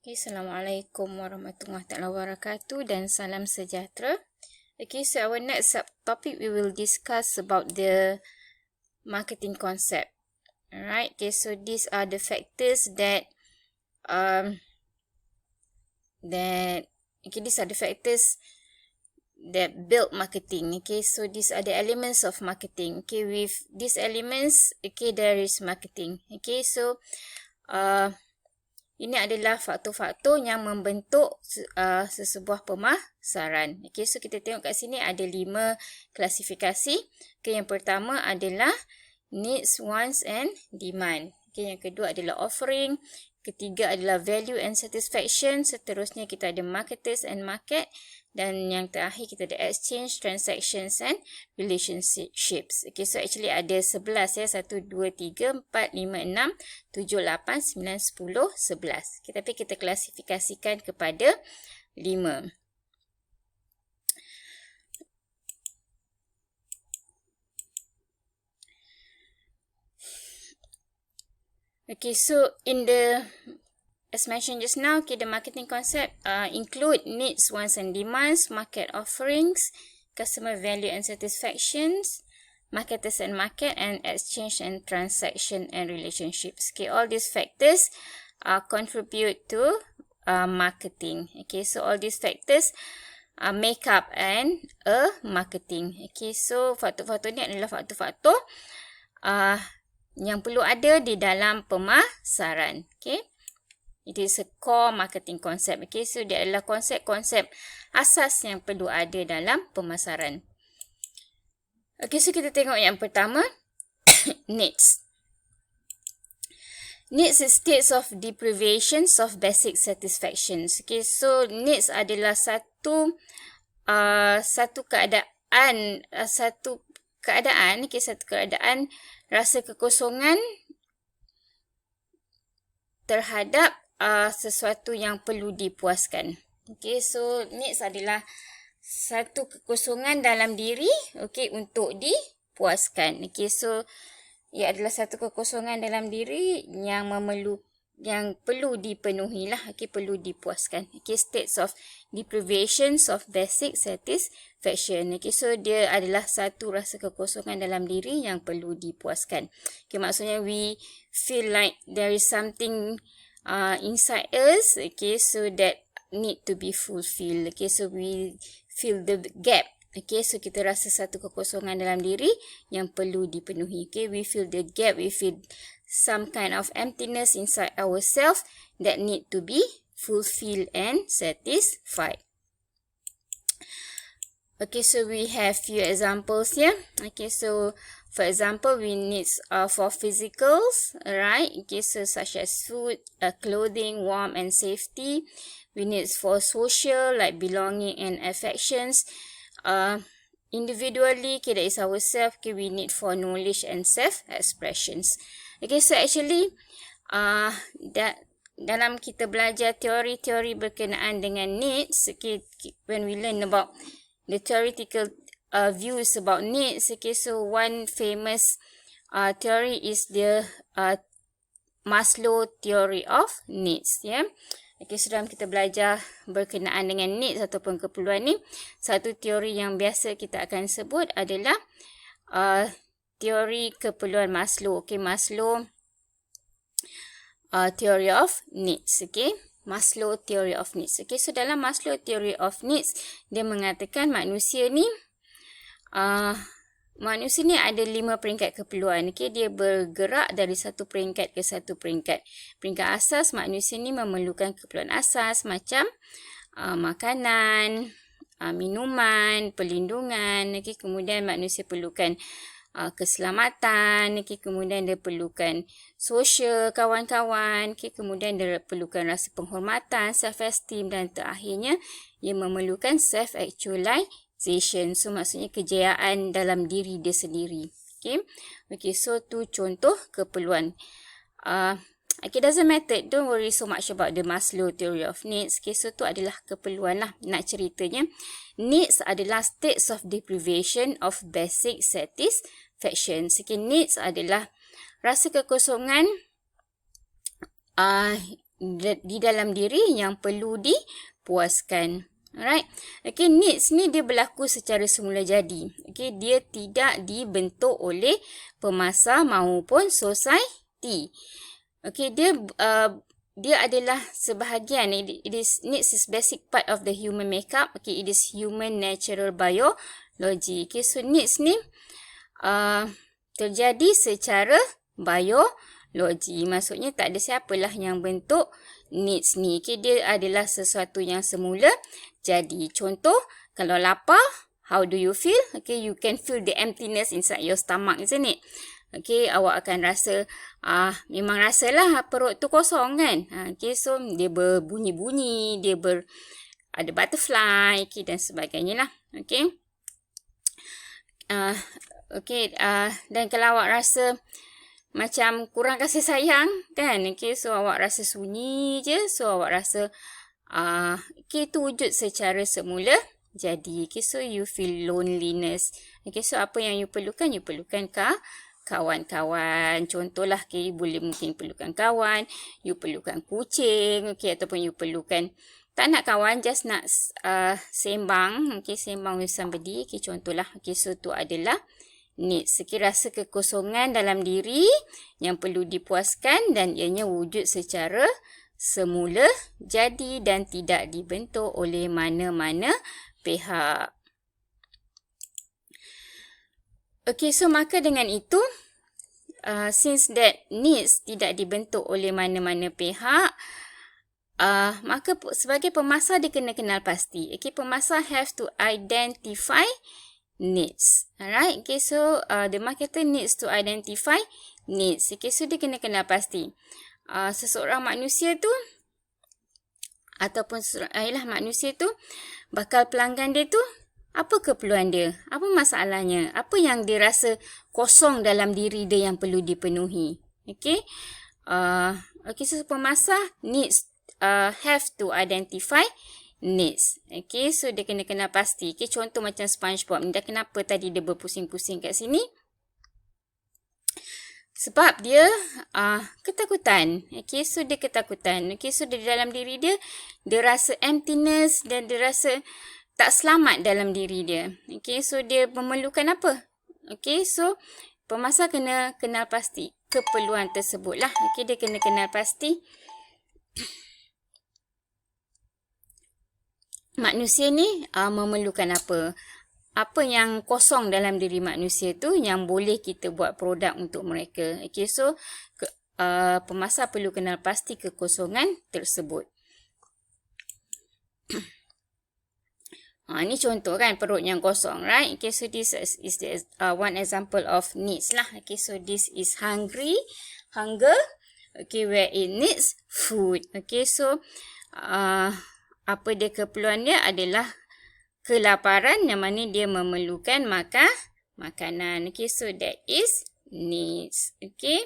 Okay, Assalamualaikum warahmatullahi wabarakatuh dan salam sejahtera. Okay, so our next subtopic we will discuss about the marketing concept. Alright, okay, so these are the factors that build marketing. Okay, so these are the elements of marketing. Okay, with these elements, okay, there is marketing. Okay, so ini adalah faktor-faktor yang membentuk sesebuah pemasaran. Okay, so kita tengok kat sini ada 5 klasifikasi. Okay, yang pertama adalah needs, wants and demand. Okay, yang kedua adalah offering. Ketiga adalah value and satisfaction. Seterusnya kita ada marketers and market. Dan yang terakhir kita ada exchange, transactions and relationships. Okay, so actually ada 11 ya. 1, 2, 3, 4, 5, 6, 7, 8, 9, 10, 11. Okay, tapi kita klasifikasikan kepada 5. Okay, so as mentioned just now, okay, the marketing concept include needs, wants and demands, market offerings, customer value and satisfactions, marketers and market, and exchange and transaction and relationships. Okay, all these factors contribute to marketing. Okay, so all these factors make up a marketing. Okay, so faktor-faktor ni adalah faktor-faktor yang perlu ada di dalam pemasaran. Okay. It is a core marketing concept. Okay, so dia adalah konsep-konsep asas yang perlu ada dalam pemasaran. Okay, so kita tengok yang pertama, needs. Needs is states of deprivations of basic satisfactions. Okay, so needs adalah satu keadaan, rasa kekosongan terhadap sesuatu yang perlu dipuaskan. Okay, so needs adalah satu kekosongan dalam diri, okay, untuk dipuaskan. Okay, so ia adalah satu kekosongan dalam diri yang perlu dipenuhi lah, okay, perlu dipuaskan. Okay, states of deprivations of basic satisfaction. Okay, so dia adalah satu rasa kekosongan dalam diri yang perlu dipuaskan. Okay, maksudnya we feel like there is something inside us, okay, so that need to be fulfilled. Okay, so we feel the gap. Okay, so kita rasa satu kekosongan dalam diri yang perlu dipenuhi. Okay, we feel the gap, we feel some kind of emptiness inside ourselves that need to be fulfilled and satisfied. Okay, so we have few examples here. Okay, so for example, we need for physicals, right? Okay, so such as food, clothing, warmth and safety. We need for social, like belonging and affections. Individually, okay, that is ourselves. Okay, we need for knowledge and self-expressions. Okay, so actually, dalam kita belajar teori-teori berkenaan dengan needs, okay, when we learn about the theoretical views about needs, okay, so one famous theory is the Maslow theory of needs, yeah. Okay, so dalam kita belajar berkenaan dengan needs ataupun keperluan ni, satu teori yang biasa kita akan sebut adalah teori keperluan Maslow. Okay, Maslow theory of needs. Okay, Maslow theory of needs. Okay, so dalam Maslow theory of needs, dia mengatakan manusia ni ada 5 peringkat keperluan. Okay, dia bergerak dari satu peringkat ke satu peringkat. Peringkat asas, manusia ni memerlukan keperluan asas macam makanan, minuman, perlindungan. Okay, kemudian manusia perlukan keselamatan. Okay, kemudian dia perlukan sosial, kawan-kawan. Okay, kemudian dia perlukan rasa penghormatan, self-esteem dan terakhirnya ia memerlukan self-actualization. So maksudnya kejayaan dalam diri dia sendiri. Okay, okay, so tu contoh keperluan. Okay, doesn't matter, don't worry so much about the Maslow theory of needs. Okay, so tu adalah keperluan lah. Nak ceritanya, needs adalah states of deprivation of basic satisfaction. Okay, needs adalah rasa kekosongan di dalam diri yang perlu dipuaskan. Alright. Okay, needs ni dia berlaku secara semula jadi. Okay, dia tidak dibentuk oleh pemasa maupun society. Okay, dia adalah sebahagian. Needs is basic part of the human makeup. Okay, it is human natural biology. Okay, so needs ni terjadi secara biologi. Maksudnya tak ada siapalah yang bentuk needs ni. Okay, dia adalah sesuatu yang semula jadi. Contoh, kalau lapar, how do you feel? Okay, you can feel the emptiness inside your stomach, isn't it? Okay, awak akan rasa, memang rasalah perut tu kosong kan? Okay, so dia berbunyi-bunyi, ada butterfly, okay, dan sebagainya lah. Okay. Dan kalau awak rasa macam kurang kasih sayang kan, okay, so awak rasa sunyi je, so awak rasa okay, itu wujud secara semula jadi. Okay, so you feel loneliness. Okay, so apa yang you perlukan? You perlukan kawan-kawan. Contohlah, okay, mungkin perlukan kawan, you perlukan kucing, okay, ataupun you perlukan tak nak kawan, just nak sembang, okay, sembang with somebody, okay, contohlah, okay, so tu adalah needs. Okay, rasa kekosongan dalam diri yang perlu dipuaskan dan ianya wujud secara semula jadi dan tidak dibentuk oleh mana-mana pihak. Okay, so maka dengan itu, since that needs tidak dibentuk oleh mana-mana pihak, maka sebagai pemasa dia kena kenal pasti. Okay, pemasa have to identify needs. Alright, okay, so the marketer needs to identify needs. Okay, so dia kena kenal pasti. Seseorang manusia tu ataupun manusia tu, bakal pelanggan dia tu, apa keperluan dia? Apa masalahnya? Apa yang dia rasa kosong dalam diri dia yang perlu dipenuhi? Okay, so pemasa needs have to identify needs. Okay, so dia kena kenal pasti. Okay, contoh macam SpongeBob ni, dah kenapa tadi dia berpusing-pusing kat sini? Sebab dia ketakutan. Okay, so dia ketakutan. Okay, so di dalam diri dia, dia rasa emptiness dan dia rasa tak selamat dalam diri dia. Okay, so dia memerlukan apa? Okay, so pemasa kena kenal pasti keperluan tersebut lah. Okay, dia kena kenal pasti manusia ni memerlukan apa. Apa yang kosong dalam diri manusia tu yang boleh kita buat produk untuk mereka. Okay, so pemasa perlu kenal pasti kekosongan tersebut. Ni contoh kan, perut yang kosong, right? Okay, so this is the, one example of needs lah. Okay, so this is hunger. Okay, where it needs food. Okay, so apa dia keperluan dia adalah kelaparan, yang mana dia memerlukan makanan. Okay, so that is needs. Okay,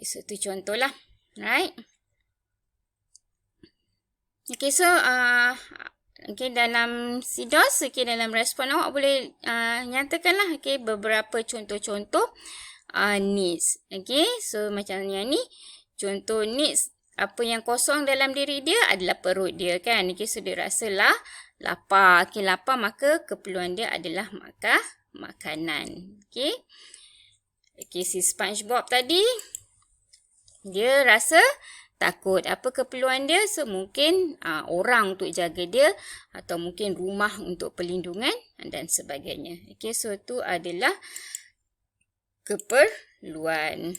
so tu contoh lah, right? Okay, so okay, dalam SIDOS, okay, dalam respon awak boleh nyatakanlah, okay, beberapa contoh-contoh needs. Okay, so macam yang ni, contoh needs, apa yang kosong dalam diri dia adalah perut dia kan. Okay, so dia rasa lapar. Okay, lapar, maka keperluan dia adalah makanan. Okay, si SpongeBob tadi, dia rasa takut. Apa keperluan dia? So, mungkin orang untuk jaga dia, atau mungkin rumah untuk perlindungan dan sebagainya. Okay, so tu adalah keperluan.